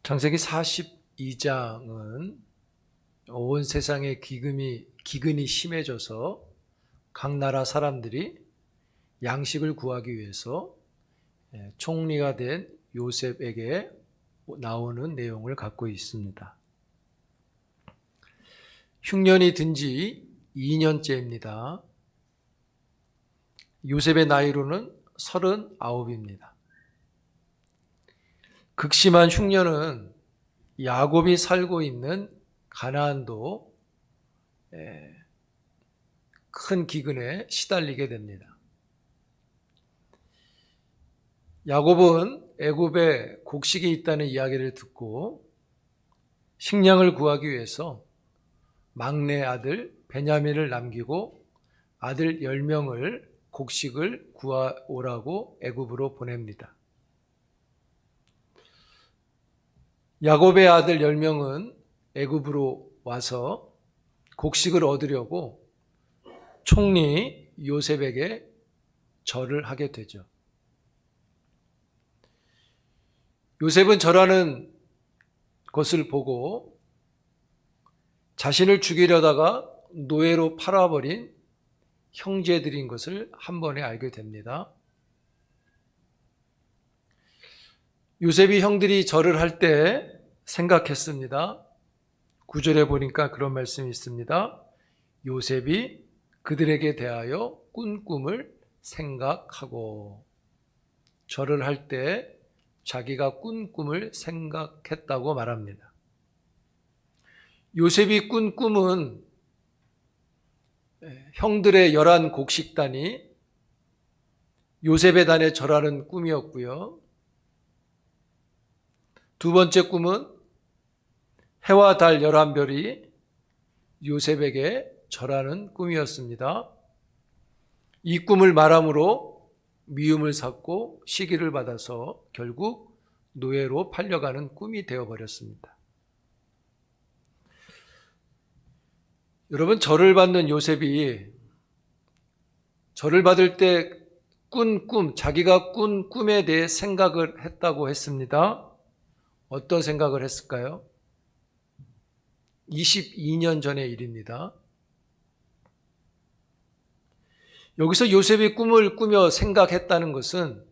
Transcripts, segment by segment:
창세기 42장은 온 세상의 기근이 심해져서 각 나라 사람들이 양식을 구하기 위해서 총리가 된 요셉에게 나오는 내용을 갖고 있습니다. 흉년이 든 지 2년째입니다. 요셉의 나이로는 39입니다. 극심한 흉년은 야곱이 살고 있는 가나안도 큰 기근에 시달리게 됩니다. 야곱은 애굽에 곡식이 있다는 이야기를 듣고 식량을 구하기 위해서 막내 아들 베냐민을 남기고 아들 10명을 곡식을 구하오라고 애굽으로 보냅니다. 야곱의 아들 10명은 애굽으로 와서 곡식을 얻으려고 총리 요셉에게 절을 하게 되죠. 요셉은 절하는 것을 보고 자신을 죽이려다가 노예로 팔아버린 형제들인 것을 한 번에 알게 됩니다. 요셉이 형들이 절을 할 때 생각했습니다. 9절에 보니까 그런 말씀이 있습니다. 요셉이 그들에게 대하여 꾼 꿈을 생각하고, 절을 할 때 자기가 꾼 꿈을 생각했다고 말합니다. 요셉이 꾼 꿈은 형들의 11 곡식단이 요셉의 단에 절하는 꿈이었고요. 두 번째 꿈은 해와 달 11별이 요셉에게 절하는 꿈이었습니다. 이 꿈을 말함으로 미움을 샀고 시기를 받아서 결국 노예로 팔려가는 꿈이 되어버렸습니다. 여러분, 절을 받는 요셉이 절을 받을 때 꾼 꿈, 자기가 꾼 꿈에 대해 생각을 했다고 했습니다. 어떤 생각을 했을까요? 22년 전의 일입니다. 여기서 요셉이 꿈을 꾸며 생각했다는 것은,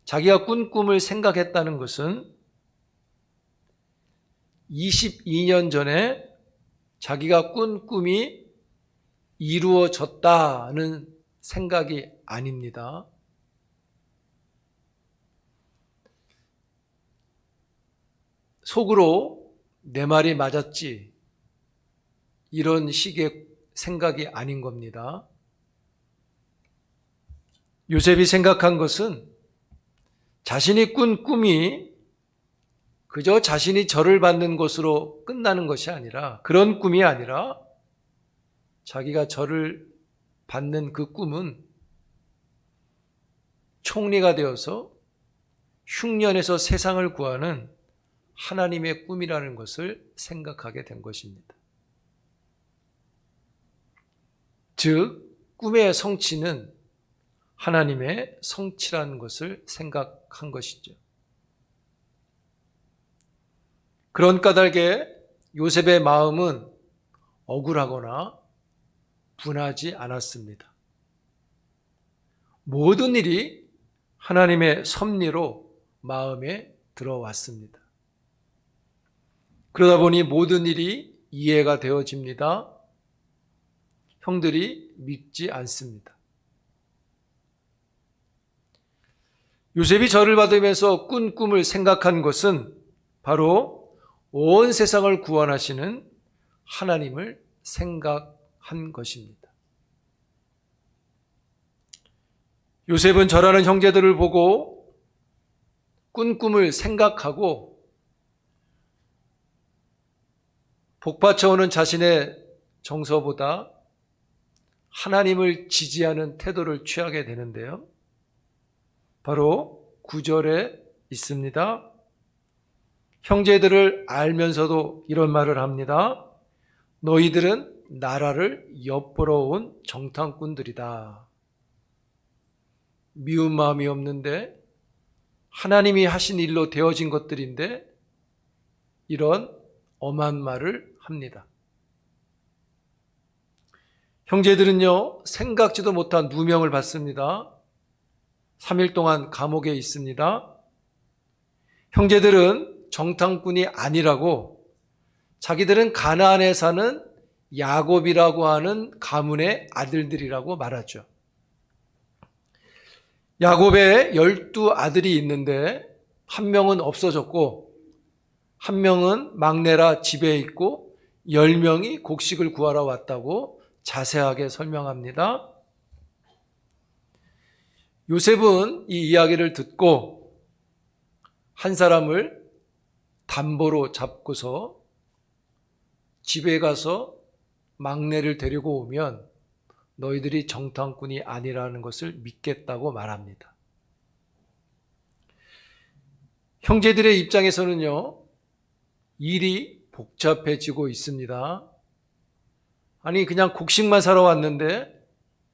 자기가 꾼 꿈을 생각했다는 것은 22년 전에 자기가 꾼 꿈이 이루어졌다는 생각이 아닙니다. 속으로 내 말이 맞았지, 이런 식의 생각이 아닌 겁니다. 요셉이 생각한 것은 자신이 꾼 꿈이 그저 자신이 절을 받는 것으로 끝나는 것이 아니라, 그런 꿈이 아니라 자기가 절을 받는 그 꿈은 총리가 되어서 흉년에서 세상을 구하는 하나님의 꿈이라는 것을 생각하게 된 것입니다. 즉, 꿈의 성취는 하나님의 성취라는 것을 생각한 것이죠. 그런 까닭에 요셉의 마음은 억울하거나 분하지 않았습니다. 모든 일이 하나님의 섭리로 마음에 들어왔습니다. 그러다 보니 모든 일이 이해가 되어집니다. 형들이 믿지 않습니다. 요셉이 절을 받으면서 꾼 꿈을 생각한 것은 바로 온 세상을 구원하시는 하나님을 생각한 것입니다. 요셉은 절하는 형제들을 보고 꾼 꿈을 생각하고 복받쳐오는 자신의 정서보다 하나님을 지지하는 태도를 취하게 되는데요. 바로 9절에 있습니다. 형제들을 알면서도 이런 말을 합니다. 너희들은 나라를 엿보러 온 정탐꾼들이다. 미운 마음이 없는데 하나님이 하신 일로 되어진 것들인데 이런 엄한 말을 합니다. 형제들은요, 생각지도 못한 누명을 받습니다. 3일 동안 감옥에 있습니다. 형제들은 정탐꾼이 아니라고 자기들은 가나안에 사는 야곱이라고 하는 가문의 아들들이라고 말하죠. 야곱의 12아들이 있는데 한 명은 없어졌고 한 명은 막내라 집에 있고 10명이 곡식을 구하러 왔다고 자세하게 설명합니다. 요셉은 이 이야기를 듣고 한 사람을 담보로 잡고서 집에 가서 막내를 데리고 오면 너희들이 정탐꾼이 아니라는 것을 믿겠다고 말합니다. 형제들의 입장에서는요, 일이 복잡해지고 있습니다. 아니, 그냥 곡식만 사러 왔는데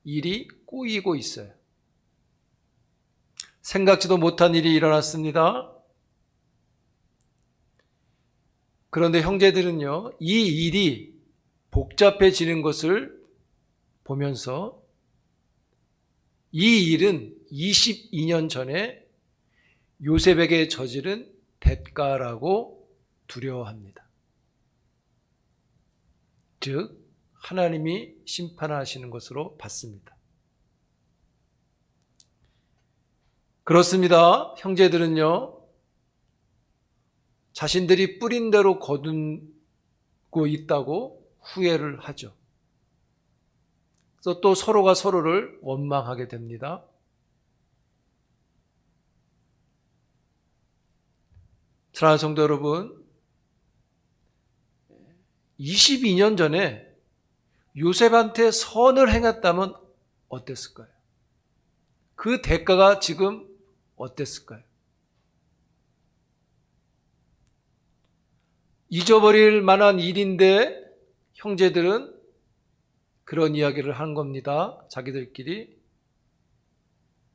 일이 꼬이고 있어요. 생각지도 못한 일이 일어났습니다. 그런데 형제들은요, 이 일이 복잡해지는 것을 보면서 이 일은 22년 전에 요셉에게 저지른 대가라고 두려워합니다. 즉, 하나님이 심판하시는 것으로 봤습니다. 그렇습니다. 형제들은요, 자신들이 뿌린 대로 거두고 있다고 후회를 하죠. 그래서 또 서로가 서로를 원망하게 됩니다. 사랑하는 성도 여러분, 22년 전에 요셉한테 선을 행했다면 어땠을까요? 그 대가가 지금 어땠을까요? 잊어버릴 만한 일인데 형제들은 그런 이야기를 한 겁니다. 자기들끼리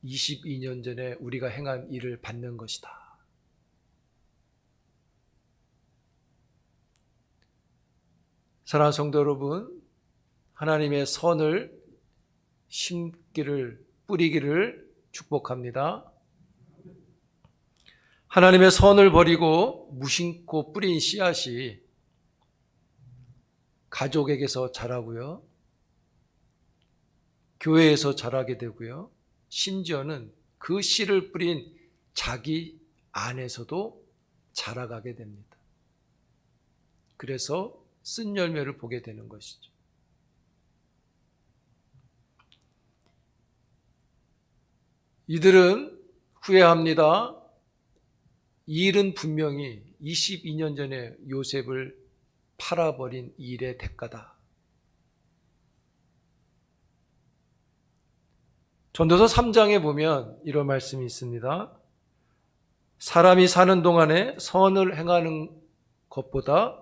22년 전에 우리가 행한 일을 받는 것이다. 사랑하는 성도 여러분, 하나님의 선을 심기를, 뿌리기를 축복합니다. 하나님의 선을 버리고 무심코 뿌린 씨앗이 가족에게서 자라고요, 교회에서 자라게 되고요, 심지어는 그 씨를 뿌린 자기 안에서도 자라가게 됩니다. 그래서 쓴 열매를 보게 되는 것이죠. 이들은 후회합니다. 이 일은 분명히 22년 전에 요셉을 팔아버린 일의 대가다. 전도서 3장에 보면 이런 말씀이 있습니다. 사람이 사는 동안에 선을 행하는 것보다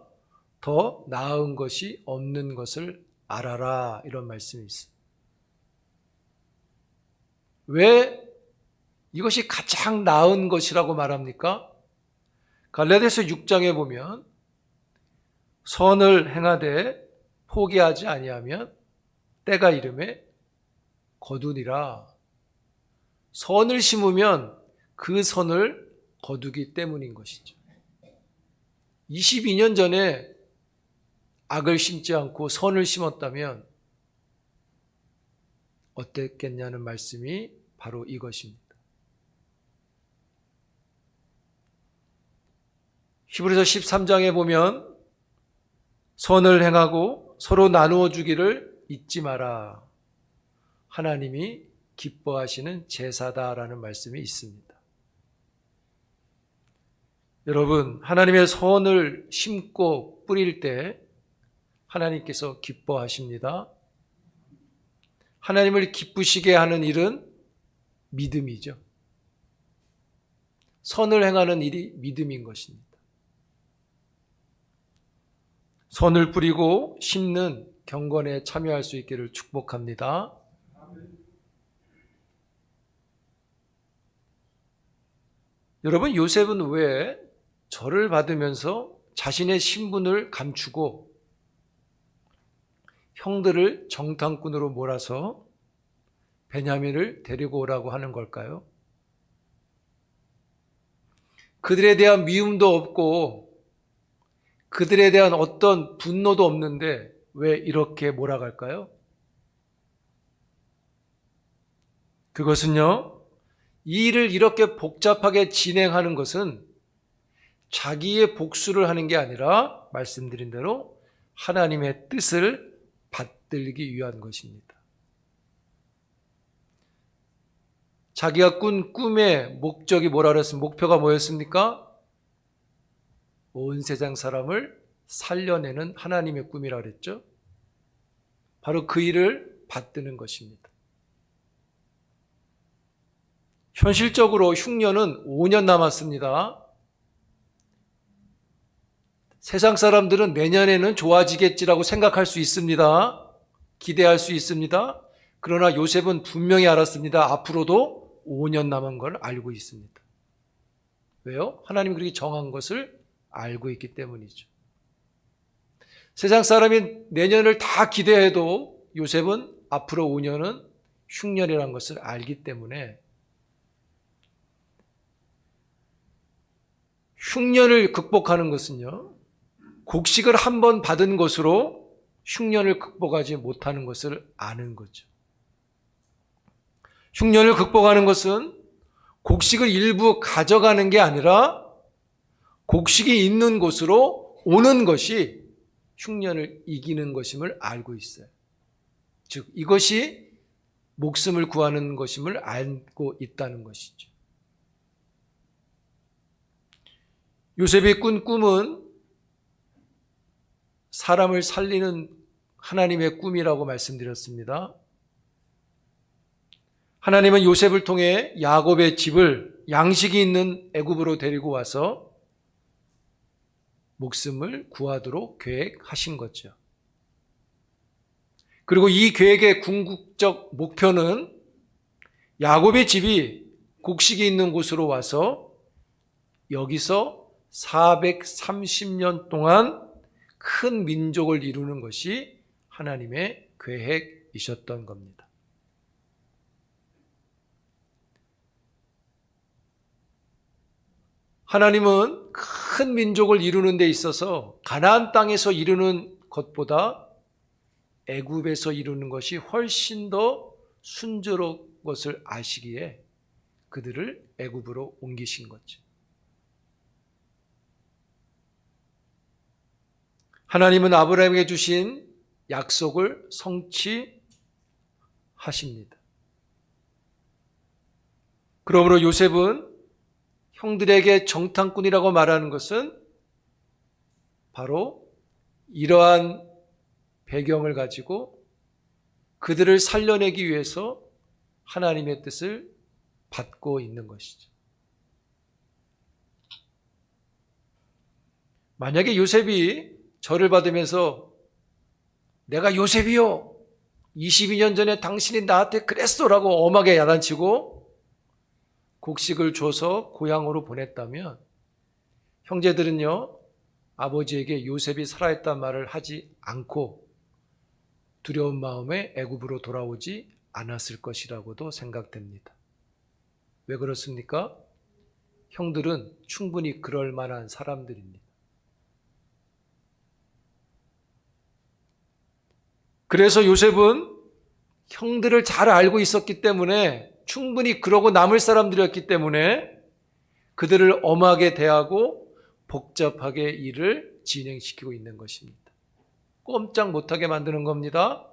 더 나은 것이 없는 것을 알아라, 이런 말씀이 있습니다. 왜 이것이 가장 나은 것이라고 말합니까? 갈라디아서 6장에 보면 선을 행하되 포기하지 아니하면 때가 이르매 거두니라. 선을 심으면 그 선을 거두기 때문인 것이죠. 22년 전에 악을 심지 않고 선을 심었다면 어땠겠냐는 말씀이 바로 이것입니다. 히브리서 13장에 보면 선을 행하고 서로 나누어 주기를 잊지 마라. 하나님이 기뻐하시는 제사다라는 말씀이 있습니다. 여러분, 하나님의 선을 심고 뿌릴 때 하나님께서 기뻐하십니다. 하나님을 기쁘시게 하는 일은 믿음이죠. 선을 행하는 일이 믿음인 것입니다. 선을 뿌리고 심는 경건에 참여할 수 있기를 축복합니다. 여러분, 요셉은 왜 절을 받으면서 자신의 신분을 감추고 형들을 정탐꾼으로 몰아서 베냐민을 데리고 오라고 하는 걸까요? 그들에 대한 미움도 없고 그들에 대한 어떤 분노도 없는데 왜 이렇게 몰아갈까요? 그것은요, 이 일을 이렇게 복잡하게 진행하는 것은 자기의 복수를 하는 게 아니라 말씀드린 대로 하나님의 뜻을 받들기 위한 것입니다. 자기가 꾼 꿈의 목적이 뭐라 그랬습니까? 목표가 뭐였습니까? 온 세상 사람을 살려내는 하나님의 꿈이라 그랬죠. 바로 그 일을 받드는 것입니다. 현실적으로 흉년은 5년 남았습니다. 세상 사람들은 내년에는 좋아지겠지라고 생각할 수 있습니다. 기대할 수 있습니다. 그러나 요셉은 분명히 알았습니다. 앞으로도 5년 남은 걸 알고 있습니다. 왜요? 하나님이 그렇게 정한 것을 알고 있기 때문이죠. 세상 사람이 내년을 다 기대해도 요셉은 앞으로 5년은 흉년이라는 것을 알기 때문에 흉년을 극복하는 것은요, 곡식을 한 번 받은 것으로 흉년을 극복하지 못하는 것을 아는 거죠. 흉년을 극복하는 것은 곡식을 일부 가져가는 게 아니라 곡식이 있는 곳으로 오는 것이 흉년을 이기는 것임을 알고 있어요. 즉, 이것이 목숨을 구하는 것임을 알고 있다는 것이죠. 요셉이 꾼 꿈은 사람을 살리는 하나님의 꿈이라고 말씀드렸습니다. 하나님은 요셉을 통해 야곱의 집을 양식이 있는 애굽으로 데리고 와서 목숨을 구하도록 계획하신 거죠. 그리고 이 계획의 궁극적 목표는 야곱의 집이 곡식이 있는 곳으로 와서 여기서 430년 동안 큰 민족을 이루는 것이 하나님의 계획이셨던 겁니다. 하나님은 큰 민족을 이루는 데 있어서 가나안 땅에서 이루는 것보다 애굽에서 이루는 것이 훨씬 더 순조로운 것을 아시기에 그들을 애굽으로 옮기신 거죠. 하나님은 아브라함에게 주신 약속을 성취하십니다. 그러므로 요셉은 형들에게 정탐꾼이라고 말하는 것은 바로 이러한 배경을 가지고 그들을 살려내기 위해서 하나님의 뜻을 받고 있는 것이죠. 만약에 요셉이 절을 받으면서 내가 요셉이요, 22년 전에 당신이 나한테 그랬어라고 엄하게 야단치고 곡식을 줘서 고향으로 보냈다면 형제들은요, 아버지에게 요셉이 살아있단 말을 하지 않고 두려운 마음에 애굽으로 돌아오지 않았을 것이라고도 생각됩니다. 왜 그렇습니까? 형들은 충분히 그럴 만한 사람들입니다. 그래서 요셉은 형들을 잘 알고 있었기 때문에, 충분히 그러고 남을 사람들이었기 때문에 그들을 엄하게 대하고 복잡하게 일을 진행시키고 있는 것입니다. 꼼짝 못하게 만드는 겁니다.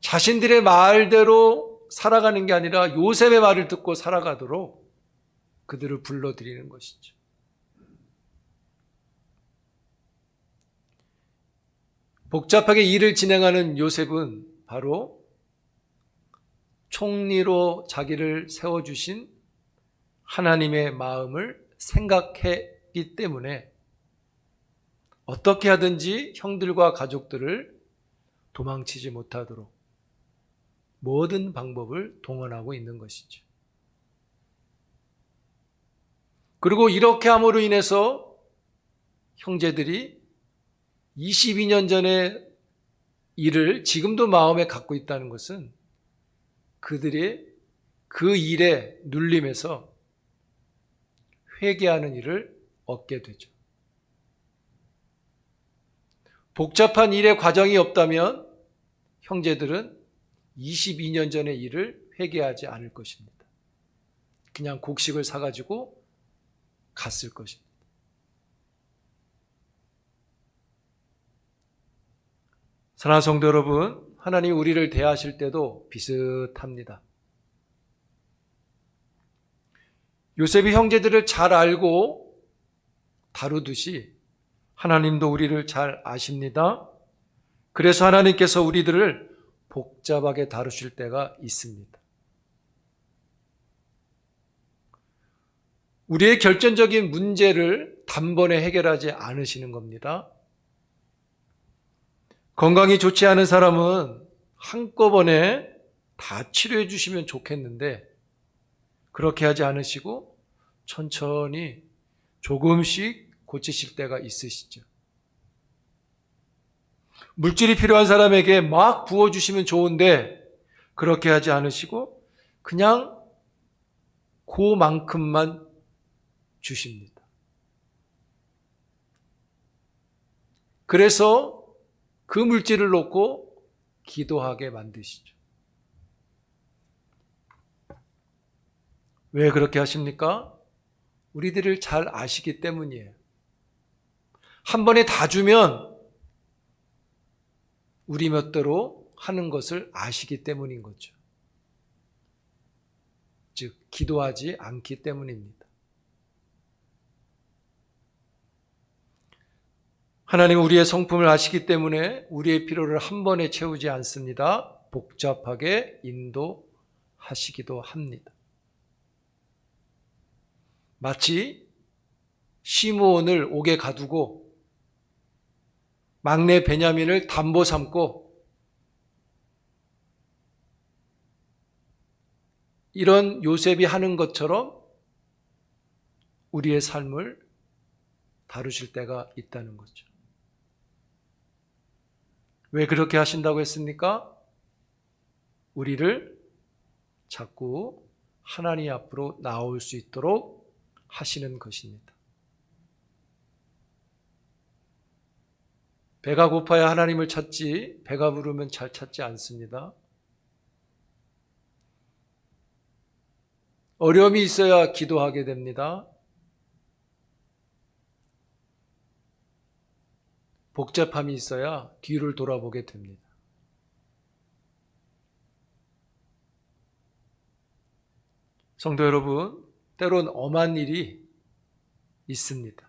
자신들의 말대로 살아가는 게 아니라 요셉의 말을 듣고 살아가도록 그들을 불러들이는 것이죠. 복잡하게 일을 진행하는 요셉은 바로 총리로 자기를 세워주신 하나님의 마음을 생각했기 때문에 어떻게 하든지 형들과 가족들을 도망치지 못하도록 모든 방법을 동원하고 있는 것이죠. 그리고 이렇게 함으로 인해서 형제들이 22년 전의 일을 지금도 마음에 갖고 있다는 것은 그들의 그 일에 눌림에서 회개하는 일을 얻게 되죠. 복잡한 일의 과정이 없다면 형제들은 22년 전의 일을 회개하지 않을 것입니다. 그냥 곡식을 사가지고 갔을 것입니다. 사랑하는 성도 여러분, 하나님 우리를 대하실 때도 비슷합니다. 요셉이 형제들을 잘 알고 다루듯이 하나님도 우리를 잘 아십니다. 그래서 하나님께서 우리들을 복잡하게 다루실 때가 있습니다. 우리의 결정적인 문제를 단번에 해결하지 않으시는 겁니다. 건강이 좋지 않은 사람은 한꺼번에 다 치료해 주시면 좋겠는데 그렇게 하지 않으시고 천천히 조금씩 고치실 때가 있으시죠. 물질이 필요한 사람에게 막 부어주시면 좋은데 그렇게 하지 않으시고 그냥 그만큼만 주십니다. 그래서 그 물질을 놓고 기도하게 만드시죠. 왜 그렇게 하십니까? 우리들을 잘 아시기 때문이에요. 한 번에 다 주면 우리 멋대로 하는 것을 아시기 때문인 거죠. 즉, 기도하지 않기 때문입니다. 하나님 우리의 성품을 아시기 때문에 우리의 필요를 한 번에 채우지 않습니다. 복잡하게 인도하시기도 합니다. 마치 시므온을 옥에 가두고 막내 베냐민을 담보 삼고 이런 요셉이 하는 것처럼 우리의 삶을 다루실 때가 있다는 거죠. 왜 그렇게 하신다고 했습니까? 우리를 자꾸 하나님 앞으로 나올 수 있도록 하시는 것입니다. 배가 고파야 하나님을 찾지 배가 부르면 잘 찾지 않습니다. 어려움이 있어야 기도하게 됩니다. 복잡함이 있어야 뒤를 돌아보게 됩니다. 성도 여러분, 때론 엄한 일이 있습니다.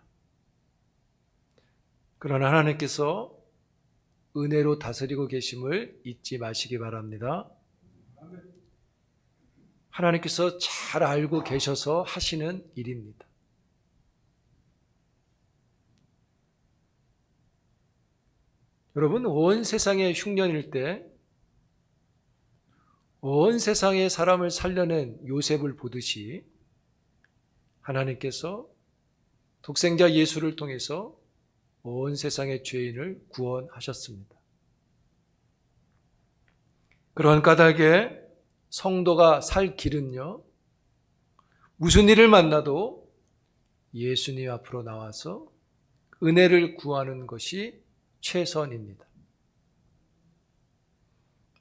그러나 하나님께서 은혜로 다스리고 계심을 잊지 마시기 바랍니다. 하나님께서 잘 알고 계셔서 하시는 일입니다. 여러분, 온 세상의 흉년일 때 온 세상의 사람을 살려낸 요셉을 보듯이 하나님께서 독생자 예수를 통해서 온 세상의 죄인을 구원하셨습니다. 그런 까닭에 성도가 살 길은요, 무슨 일을 만나도 예수님 앞으로 나와서 은혜를 구하는 것이 최선입니다.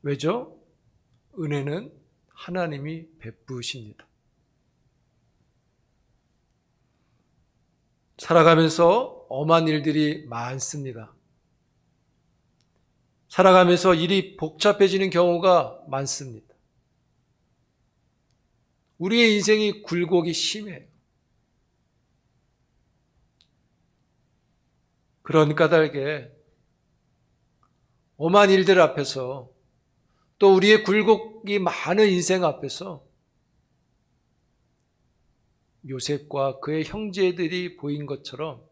왜죠? 은혜는 하나님이 베푸십니다. 살아가면서 엄한 일들이 많습니다. 살아가면서 일이 복잡해지는 경우가 많습니다. 우리의 인생이 굴곡이 심해요. 그런 까닭에 엄한 일들 앞에서 또 우리의 굴곡이 많은 인생 앞에서 요셉과 그의 형제들이 보인 것처럼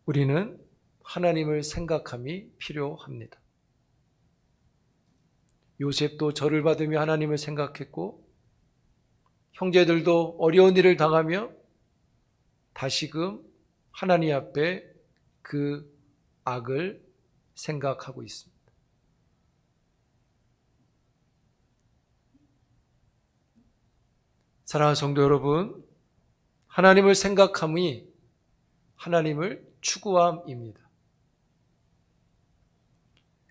우리는 하나님을 생각함이 필요합니다. 요셉도 저를 받으며 하나님을 생각했고 형제들도 어려운 일을 당하며 다시금 하나님 앞에 그 악을 생각하고 있습니다. 사랑하는 성도 여러분, 하나님을 생각함이 하나님을 추구함입니다.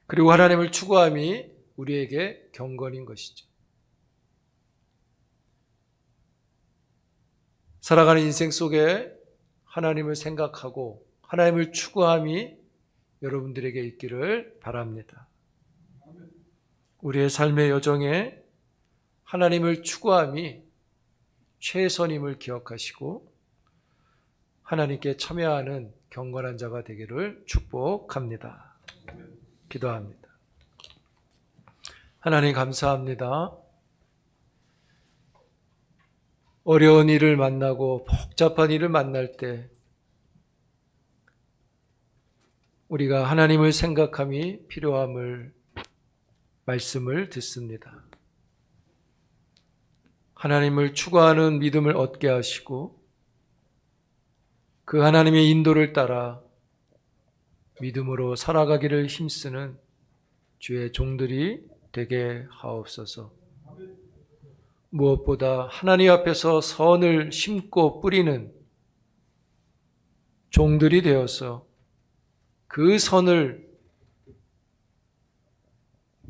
그리고 하나님을 추구함이 우리에게 경건인 것이죠. 살아가는 인생 속에 하나님을 생각하고 하나님을 추구함이 여러분들에게 있기를 바랍니다. 우리의 삶의 여정에 하나님을 추구함이 최선임을 기억하시고 하나님께 참여하는 경건한 자가 되기를 축복합니다. 기도합니다. 하나님 감사합니다. 어려운 일을 만나고 복잡한 일을 만날 때 우리가 하나님을 생각함이 필요함을 말씀을 듣습니다. 하나님을 추구하는 믿음을 얻게 하시고 그 하나님의 인도를 따라 믿음으로 살아가기를 힘쓰는 주의 종들이 되게 하옵소서. 무엇보다 하나님 앞에서 선을 심고 뿌리는 종들이 되어서 그 선을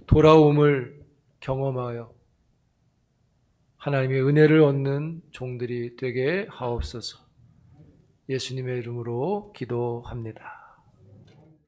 돌아옴을 경험하여 하나님의 은혜를 얻는 종들이 되게 하옵소서. 예수님의 이름으로 기도합니다.